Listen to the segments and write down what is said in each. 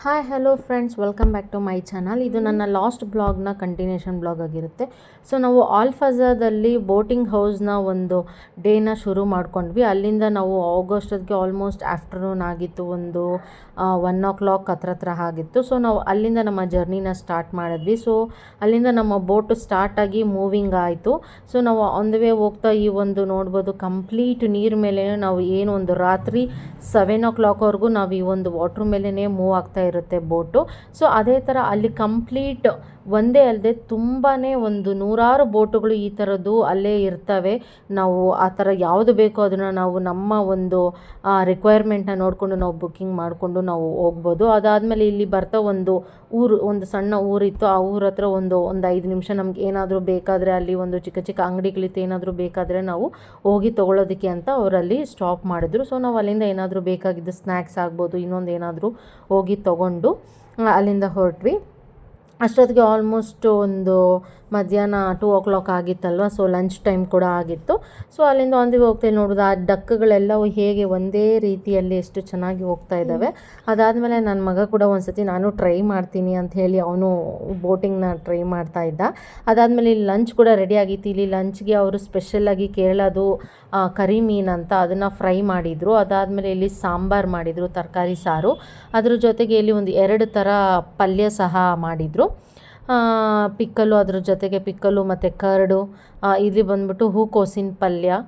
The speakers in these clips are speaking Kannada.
Hi hello friends, welcome back to my channel. ಇದು ನನ್ನ ಲಾಸ್ಟ್ ಬ್ಲಾಗ್ನ ಕಂಟಿನ್ಯೂಷನ್ ಬ್ಲಾಗ್ ಆಗಿರುತ್ತೆ. ಸೊ ನಾವು ಆಲ್ಫಜಾದಲ್ಲಿ ಬೋಟಿಂಗ್ ಹೌಸ್ನ ಒಂದು ಡೇನ ಶುರು ಮಾಡ್ಕೊಂಡ್ವಿ. ಅಲ್ಲಿಂದ ನಾವು ಆಗೋಷ್ಟೊತ್ತಿಗೆ ಆಲ್ಮೋಸ್ಟ್ ಆಫ್ಟರ್ನೂನ್ ಆಗಿತ್ತು, ಒಂದು 1 o'clock ಹತ್ರ ಆಗಿತ್ತು. ಸೊ ನಾವು ಅಲ್ಲಿಂದ ನಮ್ಮ ಜರ್ನಿನ ಸ್ಟಾರ್ಟ್ ಮಾಡಿದ್ವಿ. ಸೊ ಅಲ್ಲಿಂದ ನಮ್ಮ ಬೋಟು ಸ್ಟಾರ್ಟ್ ಆಗಿ ಮೂವಿಂಗ್ ಆಯಿತು. ಸೊ ನಾವು ಆನ್ ದ ವೇ ಹೋಗ್ತಾ ಈ ಒಂದು ನೋಡ್ಬೋದು, ಕಂಪ್ಲೀಟ್ ನೀರು ಮೇಲೆ ನಾವು ಏನು ಒಂದು ರಾತ್ರಿ 7 o'clockವರೆಗೂ ನಾವು ಈ ಒಂದು ವಾಟ್ರ್ ಮೇಲೇ ಮೂವ್ ಆಗ್ತಾ ಇರುತ್ತೆ ಬೋಟು. ಸೊ ಅದೇ ಥರ ಅಲ್ಲಿ ಕಂಪ್ಲೀಟ್ ಒಂದೇ ಅಲ್ಲದೆ ತುಂಬಾ ಒಂದು ನೂರಾರು ಬೋಟುಗಳು ಈ ಥರದ್ದು ಅಲ್ಲೇ ಇರ್ತವೆ. ನಾವು ಆ ಥರ ಯಾವುದು ಬೇಕೋ ಅದನ್ನು ನಾವು ನಮ್ಮ ಒಂದು ರಿಕ್ವೈರ್ಮೆಂಟ್ನ ನೋಡಿಕೊಂಡು ನಾವು ಬುಕ್ಕಿಂಗ್ ಮಾಡಿಕೊಂಡು ನಾವು ಹೋಗ್ಬೋದು. ಅದಾದಮೇಲೆ ಇಲ್ಲಿ ಬರ್ತಾ ಒಂದು ಸಣ್ಣ ಊರಿತ್ತು. ಆ ಊರ ಹತ್ರ ಒಂದು 5 ನಿಮಿಷ ನಮ್ಗೆ ಏನಾದರೂ ಬೇಕಾದರೆ ಅಲ್ಲಿ ಒಂದು ಚಿಕ್ಕ ಚಿಕ್ಕ ಅಂಗಡಿಗಳಿತ್ತು, ಏನಾದರೂ ಬೇಕಾದರೆ ನಾವು ಹೋಗಿ ತೊಗೊಳೋದಕ್ಕೆ ಅಂತ ಅವರಲ್ಲಿ ಸ್ಟಾಪ್ ಮಾಡಿದ್ರು. ಸೊ ನಾವು ಅಲ್ಲಿಂದ ಏನಾದರೂ ಬೇಕಾಗಿದ್ದು ಸ್ನ್ಯಾಕ್ಸ್ ಆಗ್ಬೋದು, ಇನ್ನೊಂದು ಏನಾದರೂ ಹೋಗಿ ತೊಗೊಂಡು ಅಲ್ಲಿಂದ ಹೊರಟ್ವಿ. ಅಷ್ಟೊತ್ತಿಗೆ ಆಲ್ಮೋಸ್ಟ್ ಒಂದು ಮಧ್ಯಾಹ್ನ 2 o'clock ಆಗಿತ್ತಲ್ವ. ಸೊ ಲಂಚ್ ಟೈಮ್ ಕೂಡ ಆಗಿತ್ತು. ಸೊ ಅಲ್ಲಿಂದ ಹೋಗ್ತಾ ನೋಡೋದು ಆ ಡಕ್ಕುಗಳೆಲ್ಲವೂ ಹೇಗೆ ಒಂದೇ ರೀತಿಯಲ್ಲಿ ಎಷ್ಟು ಚೆನ್ನಾಗಿ ಹೋಗ್ತಾ ಇದ್ದಾವೆ. ಅದಾದಮೇಲೆ ನನ್ನ ಮಗ ಕೂಡ ಒಂದ್ಸತಿ ನಾನು ಟ್ರೈ ಮಾಡ್ತೀನಿ ಅಂತ ಹೇಳಿ ಅವನು ಬೋಟಿಂಗ್ನ ಟ್ರೈ ಮಾಡ್ತಾ ಇದ್ದ. ಅದಾದಮೇಲೆ ಇಲ್ಲಿ ಲಂಚ್ ಕೂಡ ರೆಡಿ ಆಗಿತ್ತು. ಇಲ್ಲಿ ಲಂಚ್ಗೆ ಅವರು ಸ್ಪೆಷಲ್ಲಾಗಿ ಕೇರಳದು ಕರಿ ಮೀನು ಅಂತ ಅದನ್ನು ಫ್ರೈ ಮಾಡಿದರು. ಅದಾದಮೇಲೆ ಇಲ್ಲಿ ಸಾಂಬಾರು ಮಾಡಿದರು, ತರಕಾರಿ ಸಾರು. ಅದ್ರ ಜೊತೆಗೆ ಇಲ್ಲಿ ಒಂದು 2 ಥರ ಪಲ್ಯ ಸಹ ಮಾಡಿದರು. ಪಿಕ್ಕಲು, ಅದ್ರ ಜೊತೆಗೆ ಪಿಕ್ಕಲು ಮತ್ತು ಕರ್ಡು. ಇಲ್ಲಿ ಬಂದ್ಬಿಟ್ಟು ಹೂಕೋಸಿನ ಪಲ್ಯ.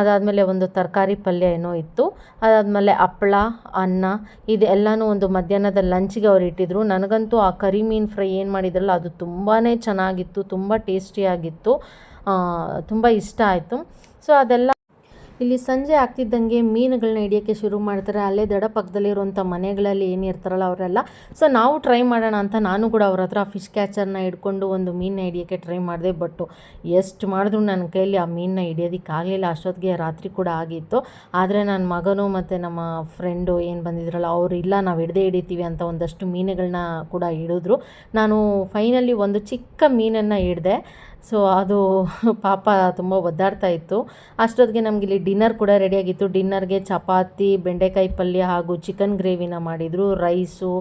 ಅದಾದಮೇಲೆ ಒಂದು ತರಕಾರಿ ಪಲ್ಯ ಏನೋ ಇತ್ತು. ಅದಾದಮೇಲೆ ಹಪ್ಪಳ, ಅನ್ನ, ಇದೆಲ್ಲನೂ ಒಂದು ಮಧ್ಯಾಹ್ನದ ಲಂಚ್ಗೆ ಅವ್ರು ಇಟ್ಟಿದ್ರು. ನನಗಂತೂ ಆ ಕರಿ ಮೀನು ಫ್ರೈ ಏನು ಮಾಡಿದ್ರಲ್ಲ ಅದು ತುಂಬಾ ಚೆನ್ನಾಗಿತ್ತು, ತುಂಬ ಟೇಸ್ಟಿಯಾಗಿತ್ತು, ತುಂಬ ಇಷ್ಟ ಆಯಿತು. ಸೊ ಅದೆಲ್ಲ ಇಲ್ಲಿ ಸಂಜೆ ಆಗ್ತಿದ್ದಂಗೆ ಮೀನುಗಳನ್ನ ಹಿಡಿಯೋಕ್ಕೆ ಶುರು ಮಾಡ್ತಾರೆ. ಅಲ್ಲೇ ದಡ ಪಕ್ಕದಲ್ಲಿರುವಂಥ ಮನೆಗಳಲ್ಲಿ ಏನಿರ್ತಾರಲ್ಲ ಅವರೆಲ್ಲ. ಸೊ ನಾವು ಟ್ರೈ ಮಾಡೋಣ ಅಂತ ನಾನು ಕೂಡ ಅವ್ರ ಹತ್ರ ಫಿಶ್ ಕ್ಯಾಚರ್ನ ಹಿಡ್ಕೊಂಡು ಒಂದು ಮೀನನ್ನ ಹಿಡಿಯೋಕ್ಕೆ ಟ್ರೈ ಮಾಡಿದೆ. ಬಟ್ಟು ಎಷ್ಟು ಮಾಡಿದ್ರು ನನ್ನ ಕೈಯಲ್ಲಿ ಆ ಮೀನನ್ನ ಹಿಡಿಯೋದಕ್ಕಾಗಲಿಲ್ಲ. ಅಷ್ಟೊತ್ತಿಗೆ ರಾತ್ರಿ ಕೂಡ ಆಗಿತ್ತು. ಆದರೆ ನನ್ನ ಮಗನು ಮತ್ತು ನಮ್ಮ ಫ್ರೆಂಡು ಏನು ಬಂದಿದ್ರಲ್ಲ ಅವರು, ಇಲ್ಲ ನಾವು ಹಿಡಿತೀವಿ ಅಂತ ಒಂದಷ್ಟು ಮೀನುಗಳನ್ನ ಕೂಡ ಹಿಡಿದ್ರು. ನಾನು ಫೈನಲಿ ಒಂದು ಚಿಕ್ಕ ಮೀನನ್ನು ಹಿಡಿದೆ. ಸೊ ಅದು ಪಾಪ ತುಂಬ ಒದ್ದಾಡ್ತಾ ಇತ್ತು. ಅಷ್ಟೊತ್ತಿಗೆ ನಮಗಿಲ್ಲಿ ಡಿನ್ನರ್ ಕೂಡ ರೆಡಿಯಾಗಿತ್ತು. ಡಿನ್ನರ್ಗೆ ಚಪಾತಿ, ಬೆಂಡೆಕಾಯಿ ಪಲ್ಯ ಹಾಗೂ ಚಿಕನ್ ಗ್ರೇವಿನ ಮಾಡಿದರು. ರೈಸು,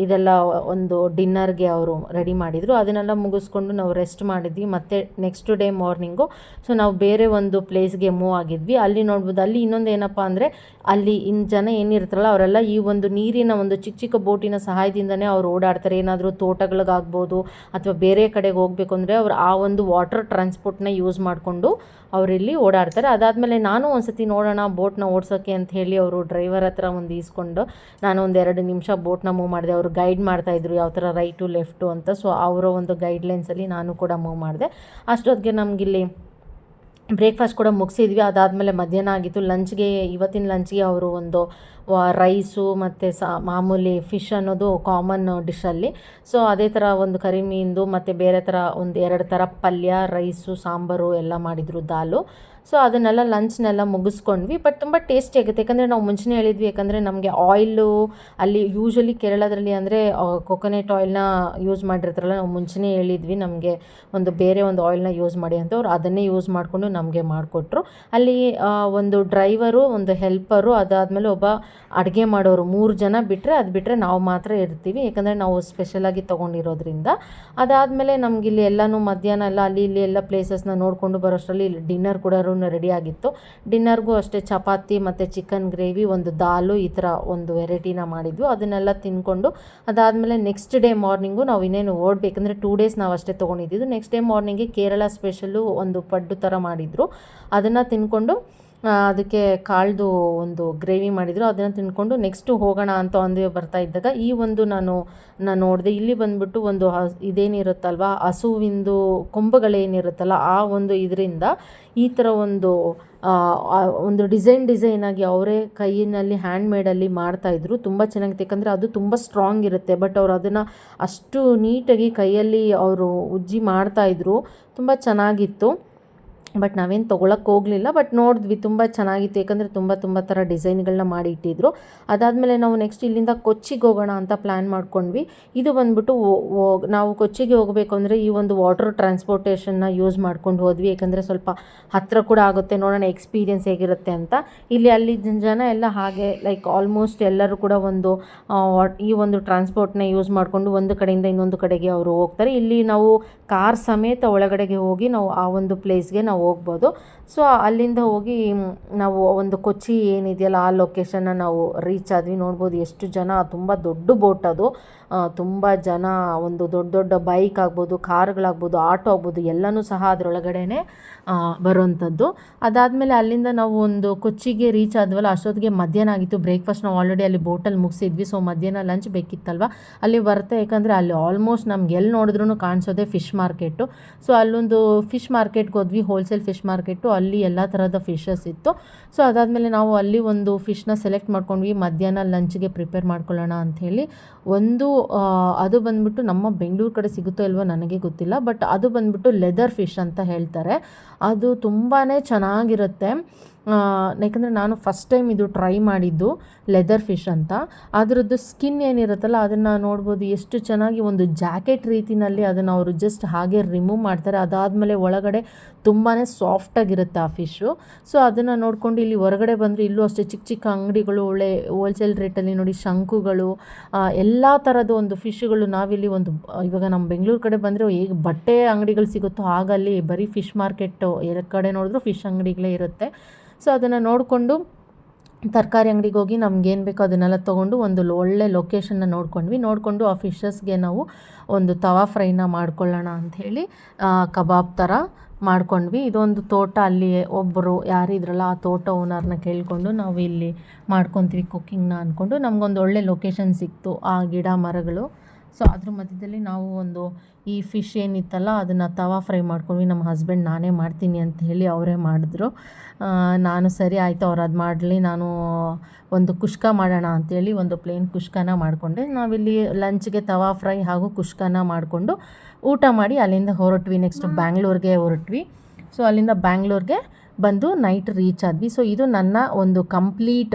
ಇದೆಲ್ಲ ಒಂದು ಡಿನ್ನರ್ಗೆ ಅವರು ರೆಡಿ ಮಾಡಿದರು. ಅದನ್ನೆಲ್ಲ ಮುಗಿಸ್ಕೊಂಡು ನಾವು ರೆಸ್ಟ್ ಮಾಡಿದ್ವಿ. ಮತ್ತು ನೆಕ್ಸ್ಟ್ ಡೇ ಮಾರ್ನಿಂಗು ಸೊ ನಾವು ಬೇರೆ ಒಂದು ಪ್ಲೇಸ್ಗೆ ಮೂವ್ ಆಗಿದ್ವಿ. ಅಲ್ಲಿ ನೋಡ್ಬೋದು, ಅಲ್ಲಿ ಇನ್ನೊಂದು ಏನಪ್ಪ ಅಂದರೆ ಅಲ್ಲಿ ಜನ ಏನಿರ್ತಾರಲ್ಲ ಅವರೆಲ್ಲ ಈ ಒಂದು ನೀರಿನ ಒಂದು ಚಿಕ್ಕ ಚಿಕ್ಕ ಬೋಟಿನ ಸಹಾಯದಿಂದನೇ ಅವ್ರು ಓಡಾಡ್ತಾರೆ. ಏನಾದರೂ ತೋಟಗಳಿಗಾಗ್ಬೋದು ಅಥವಾ ಬೇರೆ ಕಡೆಗೆ ಹೋಗಬೇಕು ಅಂದರೆ ಅವ್ರು ಆ ಒಂದು ವಾಟರ್ ಟ್ರಾನ್ಸ್ಪೋರ್ಟ್ನ ಯೂಸ್ ಮಾಡಿಕೊಂಡು ಅವರಿಲ್ಲಿ ಓಡಾಡ್ತಾರೆ. ಅದಾದಮೇಲೆ ನಾನು ಒಂದು ಸತಿ ನೋಡೋಣ ಬೋಟ್ನ ಓಡಿಸೋಕ್ಕೆ ಅಂತ ಹೇಳಿ ಅವರು ಡ್ರೈವರ್ ಹತ್ರ ಒಂದು ಈಸ್ಕೊಂಡು ನಾನು ಒಂದು 2 ನಿಮಿಷ ಬೋಟ್ನ ಮೂವ್ ಮಾಡಿದೆ. ಅವರು ಗೈಡ್ ಮಾಡ್ತಾಯಿದ್ರು ಯಾವ ಥರ ರೈಟು ಲೆಫ್ಟು ಅಂತ. ಸೊ ಅವರ ಒಂದು ಗೈಡ್ಲೈನ್ಸಲ್ಲಿ ನಾನು ಕೂಡ ಮೂವ್ ಮಾಡಿದೆ. ಅಷ್ಟೊತ್ತಿಗೆ ನಮಗಿಲ್ಲಿ ಬ್ರೇಕ್ಫಾಸ್ಟ್ ಕೂಡ ಮುಗಿಸಿದ್ವಿ. ಅದಾದಮೇಲೆ ಮಧ್ಯಾಹ್ನ ಆಗಿತ್ತು. ಇವತ್ತಿನ ಲಂಚ್ಗೆ ಅವರು ಒಂದು ರೈಸು ಮತ್ತು ಮಾಮೂಲಿ ಫಿಶ್ ಅನ್ನೋದು ಕಾಮನ್ ಡಿಶಲ್ಲಿ. ಸೊ ಅದೇ ಥರ ಒಂದು ಕರಿ ಮೀನ್ದು ಮತ್ತು ಬೇರೆ ಥರ ಒಂದು 2 ಥರ ಪಲ್ಯ, ರೈಸು, ಸಾಂಬಾರು ಎಲ್ಲ ಮಾಡಿದರು, ದಾಲು. ಸೊ ಅದನ್ನೆಲ್ಲ ಲಂಚ್ನೆಲ್ಲ ಮುಗಿಸ್ಕೊಂಡ್ವಿ. ಬಟ್ ತುಂಬ ಟೇಸ್ಟಿ ಆಗುತ್ತೆ. ಯಾಕಂದರೆ ನಾವು ಮುಂಚೆನೇ ಹೇಳಿದ್ವಿ, ಯಾಕಂದರೆ ನಮಗೆ ಆಯಿಲು ಅಲ್ಲಿ ಯೂಶ್ವಲಿ ಕೇರಳದಲ್ಲಿ ಅಂದರೆ ಕೊಕೊನೆಟ್ ಆಯಿಲ್ನ ಯೂಸ್ ಮಾಡಿರ್ತಾರಲ್ಲ. ನಾವು ಮುಂಚೆನೇ ಹೇಳಿದ್ವಿ ನಮಗೆ ಒಂದು ಬೇರೆ ಒಂದು ಆಯಿಲ್ನ ಯೂಸ್ ಮಾಡಿ ಅಂತ. ಅವ್ರು ಅದನ್ನೇ ಯೂಸ್ ಮಾಡಿಕೊಂಡು ನಮಗೆ ಮಾಡಿಕೊಟ್ರು. ಅಲ್ಲಿ ಒಂದು ಡ್ರೈವರು, ಒಂದು ಹೆಲ್ಪರು, ಅದಾದಮೇಲೆ ಒಬ್ಬ ಅಡುಗೆ ಮಾಡೋರು, 3 ಜನ ಬಿಟ್ಟರೆ ನಾವು ಮಾತ್ರ ಇರ್ತೀವಿ. ಯಾಕಂದರೆ ನಾವು ಸ್ಪೆಷಲಾಗಿ ತೊಗೊಂಡಿರೋದ್ರಿಂದ. ಅದಾದಮೇಲೆ ನಮಗಿಲ್ಲಿ ಎಲ್ಲನೂ ಮಧ್ಯಾಹ್ನ ಎಲ್ಲ ಅಲ್ಲಿ ಇಲ್ಲಿ ಎಲ್ಲ ಪ್ಲೇಸಸ್ನ ನೋಡಿಕೊಂಡು ಬರೋಷ್ಟರಲ್ಲಿ ಇಲ್ಲಿ ಡಿನ್ನರ್ ಕೂಡ ರೆಡಿ ಆಗಿತ್ತು. ಡಿನ್ನರ್ಗೂ ಅಷ್ಟೇ ಚಪಾತಿ ಮತ್ತು ಚಿಕನ್ ಗ್ರೇವಿ, ಒಂದು ದಾಲು, ಈ ಥರ ಒಂದು ವೆರೈಟಿನ ಮಾಡಿದ್ವು. ಅದನ್ನೆಲ್ಲ ತಿಂದ್ಕೊಂಡು ಅದಾದಮೇಲೆ ನೆಕ್ಸ್ಟ್ ಡೇ ಮಾರ್ನಿಂಗು ನಾವು ಇನ್ನೇನು ಓಡಬೇಕಂದ್ರೆ 2 ಡೇಸ್ ನಾವು ಅಷ್ಟೇ ತೊಗೊಂಡಿದ್ದು. ನೆಕ್ಸ್ಟ್ ಡೇ ಮಾರ್ನಿಂಗಿಗೆ ಕೇರಳ ಸ್ಪೆಷಲ್ಲು ಒಂದು ಪಡ್ಡು ಥರ ಮಾಡಿದರು. ಅದನ್ನು ತಿಂದ್ಕೊಂಡು ಅದಕ್ಕೆ ಕಾಳ್ದು ಒಂದು ಗ್ರೇವಿ ಮಾಡಿದರು. ಅದನ್ನು ತಿಂದ್ಕೊಂಡು ನೆಕ್ಸ್ಟು ಹೋಗೋಣ ಅಂತ ಒಂದು ಬರ್ತಾ ಇದ್ದಾಗ ಈ ಒಂದು ನಾನು ನೋಡಿದೆ. ಇಲ್ಲಿ ಬಂದುಬಿಟ್ಟು ಒಂದು ಇದೇನಿರುತ್ತಲ್ವ, ಹಸುವಿಂದು ಕೊಂಬುಗಳೇನಿರುತ್ತಲ್ಲ ಆ ಒಂದು ಇದರಿಂದ ಈ ಥರ ಒಂದು ಡಿಸೈನಾಗಿ ಅವರೇ ಕೈಯಿನಲ್ಲಿ ಹ್ಯಾಂಡ್ಮೇಡಲ್ಲಿ ಮಾಡ್ತಾಯಿದ್ರು. ತುಂಬ ಚೆನ್ನಾಗಿತ್ತು. ಯಾಕಂದರೆ ಅದು ತುಂಬ ಸ್ಟ್ರಾಂಗ್ ಇರುತ್ತೆ. ಬಟ್ ಅವರು ಅದನ್ನು ಅಷ್ಟು ನೀಟಾಗಿ ಕೈಯಲ್ಲಿ ಅವರು ಉಜ್ಜಿ ಮಾಡ್ತಾಯಿದ್ರು. ತುಂಬ ಚೆನ್ನಾಗಿತ್ತು. ಬಟ್ ನಾವೇನು ತೊಗೊಳಕ್ಕೆ ಹೋಗಲಿಲ್ಲ. ಬಟ್ ನೋಡಿದ್ವಿ, ತುಂಬ ಚೆನ್ನಾಗಿತ್ತು. ಯಾಕಂದರೆ ತುಂಬ ಥರ ಡಿಸೈನ್ಗಳನ್ನ ಮಾಡಿ ಇಟ್ಟಿದ್ರು. ಅದಾದಮೇಲೆ ನಾವು ನೆಕ್ಸ್ಟ್ ಇಲ್ಲಿಂದ ಕೊಚ್ಚಿಗೆ ಹೋಗೋಣ ಅಂತ ಪ್ಲ್ಯಾನ್ ಮಾಡ್ಕೊಂಡ್ವಿ. ಇದು ಬಂದ್ಬಿಟ್ಟು ನಾವು ಕೊಚ್ಚಿಗೆ ಹೋಗಬೇಕು ಅಂದರೆ ಈ ಒಂದು ವಾಟರ್ ಟ್ರಾನ್ಸ್ಪೋರ್ಟೇಷನ್ನ ಯೂಸ್ ಮಾಡ್ಕೊಂಡು ಹೋದ್ವಿ. ಯಾಕಂದರೆ ಸ್ವಲ್ಪ ಹತ್ತಿರ ಕೂಡ ಆಗುತ್ತೆ, ನೋಡೋಣ ಎಕ್ಸ್ಪೀರಿಯೆನ್ಸ್ ಹೇಗಿರುತ್ತೆ ಅಂತ. ಅಲ್ಲಿ ಜನ ಎಲ್ಲ ಹಾಗೆ ಲೈಕ್ ಆಲ್ಮೋಸ್ಟ್ ಎಲ್ಲರೂ ಕೂಡ ಈ ಒಂದು ಟ್ರಾನ್ಸ್ಪೋರ್ಟ್ನ ಯೂಸ್ ಮಾಡಿಕೊಂಡು ಒಂದು ಕಡೆಯಿಂದ ಇನ್ನೊಂದು ಕಡೆಗೆ ಅವರು ಹೋಗ್ತಾರೆ. ಇಲ್ಲಿ ನಾವು ಕಾರ್ ಸಮೇತ ಒಳಗಡೆಗೆ ಹೋಗಿ ನಾವು ಆ ಒಂದು ಪ್ಲೇಸ್ಗೆ ನಾವು ಹೋಗ್ಬೋದು. ಸೊ ಅಲ್ಲಿಂದ ಹೋಗಿ ನಾವು ಒಂದು ಕೊಚ್ಚಿ ಏನಿದೆಯಲ್ಲ ಆ ಲೊಕೇಶನ್ನ ನಾವು ರೀಚ್ ಆದ್ವಿ. ನೋಡ್ಬೋದು ಎಷ್ಟು ಜನ, ತುಂಬ ದೊಡ್ಡ ಬೋಟ್ ಅದು. ತುಂಬ ಜನ, ಒಂದು ದೊಡ್ಡ ಬೈಕ್ ಆಗ್ಬೋದು, ಕಾರ್ಗಳಾಗ್ಬೋದು, ಆಟೋ ಆಗ್ಬೋದು, ಎಲ್ಲನೂ ಸಹ ಅದರೊಳಗಡೆನೆ ಬರುವಂಥದ್ದು. ಅದಾದಮೇಲೆ ಅಲ್ಲಿಂದ ನಾವು ಒಂದು ಕೊಚ್ಚಿಗೆ ರೀಚ್ ಆದ್ವಲ್ಲ, ಅಷ್ಟೊತ್ತಿಗೆ ಮಧ್ಯಾಹ್ನ ಆಗಿತ್ತು. ಬ್ರೇಕ್ಫಾಸ್ಟ್ ನಾವು ಆಲ್ರೆಡಿ ಅಲ್ಲಿ ಬೋಟಲ್ಲಿ ಮುಗಿಸಿದ್ವಿ. ಸೊ ಮಧ್ಯಾಹ್ನ ಲಂಚ್ ಬೇಕಿತ್ತಲ್ವ, ಅಲ್ಲಿ ಬರುತ್ತೆ. ಯಾಕಂದರೆ ಅಲ್ಲಿ ಆಲ್ಮೋಸ್ಟ್ ನಮ್ಗೆ ಎಲ್ಲಿ ನೋಡಿದ್ರೂ ಕಾಣಿಸೋದೆ ಫಿಶ್ ಮಾರ್ಕೆಟು. ಸೊ ಅಲ್ಲೊಂದು ಫಿಶ್ ಮಾರ್ಕೆಟ್ಗೆ ಹೋದ್ವಿ, ಹೋಲ್ಸೇಲ್ ಫಿಶ್ ಮಾರ್ಕೆಟು. ಅಲ್ಲಿ ಎಲ್ಲ ಥರದ ಫಿಶಸ್ ಇತ್ತು. ಸೊ ಅದಾದಮೇಲೆ ನಾವು ಅಲ್ಲಿ ಒಂದು ಫಿಶ್ನ ಸೆಲೆಕ್ಟ್ ಮಾಡ್ಕೊಂಡ್ವಿ, ಮಧ್ಯಾಹ್ನ ಲಂಚ್ಗೆ ಪ್ರಿಪೇರ್ ಮಾಡ್ಕೊಳ್ಳೋಣ ಅಂಥೇಳಿ. ಅದು ಬಂದ್ಬಿಟ್ಟು ನಮ್ಮ ಬೆಂಗಳೂರು ಕಡೆ ಸಿಗುತ್ತೋ ಇಲ್ವೋ ನನಗೆ ಗೊತ್ತಿಲ್ಲ, ಬಟ್ ಅದು ಬಂದ್ಬಿಟ್ಟು ಲೆದರ್ ಫಿಶ್ ಅಂತ ಹೇಳ್ತಾರೆ. ಅದು ತುಂಬಾ ಚೆನ್ನಾಗಿರುತ್ತೆ. ಯಾಕಂದರೆ ನಾನು ಫಸ್ಟ್ ಟೈಮ್ ಇದು ಟ್ರೈ ಮಾಡಿದ್ದು ಲೆದರ್ ಫಿಶ್ ಅಂತ. ಅದರದ್ದು ಸ್ಕಿನ್ ಏನಿರುತ್ತಲ್ಲ ಅದನ್ನು ನೋಡ್ಬೋದು, ಎಷ್ಟು ಚೆನ್ನಾಗಿ ಒಂದು ಜಾಕೆಟ್ ರೀತಿಯಲ್ಲಿ ಅದನ್ನು ಅವರು ಜಸ್ಟ್ ಹಾಗೆ ರಿಮೂವ್ ಮಾಡ್ತಾರೆ. ಅದಾದಮೇಲೆ ಒಳಗಡೆ ತುಂಬಾ ಸಾಫ್ಟಾಗಿರುತ್ತೆ ಆ ಫಿಶ್ಶು. ಸೊ ಅದನ್ನು ನೋಡಿಕೊಂಡು ಇಲ್ಲಿ ಹೊರಗಡೆ ಬಂದರೆ ಇಲ್ಲೂ ಅಷ್ಟೇ ಚಿಕ್ಕ ಅಂಗಡಿಗಳು, ಒಳ್ಳೆ ಹೋಲ್ಸೇಲ್ ರೇಟಲ್ಲಿ ನೋಡಿ ಶಂಕುಗಳು, ಎಲ್ಲ ಥರದ ಒಂದು ಫಿಶ್ಗಳು. ನಾವಿಲ್ಲಿ ಇವಾಗ ನಮ್ಮ ಬೆಂಗಳೂರು ಕಡೆ ಬಂದರೆ ಹೇಗೆ ಬಟ್ಟೆ ಅಂಗಡಿಗಳು ಸಿಗುತ್ತೋ ಆಗಲ್ಲಿ ಬರೀ ಫಿಶ್ ಮಾರ್ಕೆಟು, ಎಲ್ಲ ಕಡೆ ನೋಡಿದ್ರೂ ಫಿಶ್ ಅಂಗಡಿಗಳೇ ಇರುತ್ತೆ. ಸೊ ಅದನ್ನು ನೋಡಿಕೊಂಡು ತರಕಾರಿ ಅಂಗಡಿಗೆ ಹೋಗಿ ನಮಗೇನು ಬೇಕೋ ಅದನ್ನೆಲ್ಲ ತೊಗೊಂಡು ಒಂದು ಒಳ್ಳೆ ಲೊಕೇಶನ್ನ ನೋಡಿಕೊಂಡು ಆ ಫಿಶಸ್ಗೆ ನಾವು ಒಂದು ತವಾ ಫ್ರೈನ ಮಾಡ್ಕೊಳ್ಳೋಣ ಅಂಥೇಳಿ ಕಬಾಬ್ ಥರ ಮಾಡ್ಕೊಂಡ್ವಿ. ಇದೊಂದು ತೋಟ, ಅಲ್ಲಿ ಒಬ್ಬರು ಯಾರಿದ್ರಲ್ಲ ಆ ತೋಟ ಓನರ್ನ ಕೇಳಿಕೊಂಡು ನಾವು ಇಲ್ಲಿ ಮಾಡ್ಕೊತೀವಿ ಕುಕ್ಕಿಂಗ್ನ ಅಂದ್ಕೊಂಡು ನಮಗೊಂದು ಒಳ್ಳೆ ಲೊಕೇಶನ್ ಸಿಕ್ತು, ಆ ಗಿಡ ಮರಗಳು. ಸೊ ಅದ್ರ ಮಧ್ಯದಲ್ಲಿ ನಾವು ಈ ಫಿಶ್ ಏನಿತ್ತಲ್ಲ ಅದನ್ನು ತವಾ ಫ್ರೈ ಮಾಡ್ಕೊಂಡ್ವಿ. ನಮ್ಮ ಹಸ್ಬೆಂಡ್ ನಾನೇ ಮಾಡ್ತೀನಿ ಅಂತ ಹೇಳಿ ಅವರೇ ಮಾಡಿದ್ರು. ನಾನು ಸರಿ ಆಯಿತು ಅವ್ರು ಅದು ಮಾಡಲಿ, ನಾನು ಒಂದು ಕುಷ್ಕ ಮಾಡೋಣ ಅಂಥೇಳಿ ಒಂದು ಪ್ಲೇನ್ ಕುಷ್ಕನ ಮಾಡಿಕೊಂಡೆ. ನಾವಿಲ್ಲಿ ಲಂಚ್ಗೆ ತವಾ ಫ್ರೈ ಹಾಗೂ ಕುಷ್ಕನ ಮಾಡಿಕೊಂಡು ಊಟ ಮಾಡಿ ಅಲ್ಲಿಂದ ಹೊರಟ್ವಿ. ನೆಕ್ಸ್ಟ್ ಬ್ಯಾಂಗ್ಳೂರ್ಗೆ ಹೊರಟ್ವಿ. ಸೊ ಅಲ್ಲಿಂದ ಬ್ಯಾಂಗ್ಳೂರ್ಗೆ ಬಂದು ನೈಟ್ ರೀಚ್ ಆದ್ವಿ. ಸೊ ಇದು ನನ್ನ ಒಂದು ಕಂಪ್ಲೀಟ್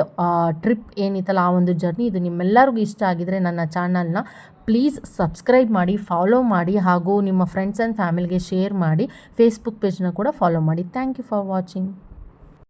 ಟ್ರಿಪ್ ಏನಿತ್ತಲ್ಲ ಆ ಒಂದು ಜರ್ನಿ. ಇದು ನಿಮ್ಮೆಲ್ಲರಿಗೂ ಇಷ್ಟ ಆಗಿದರೆ ನನ್ನ ಚಾನಲ್ನ ಪ್ಲೀಸ್ ಸಬ್ಸ್ಕ್ರೈಬ್ ಮಾಡಿ, ಫಾಲೋ ಮಾಡಿ, ಹಾಗೂ ನಿಮ್ಮ ಫ್ರೆಂಡ್ಸ್ ಆ್ಯಂಡ್ ಫ್ಯಾಮಿಲಿಗೆ ಶೇರ್ ಮಾಡಿ. ಫೇಸ್ಬುಕ್ ಪೇಜ್ನ ಕೂಡ ಫಾಲೋ ಮಾಡಿ. Thank you for watching.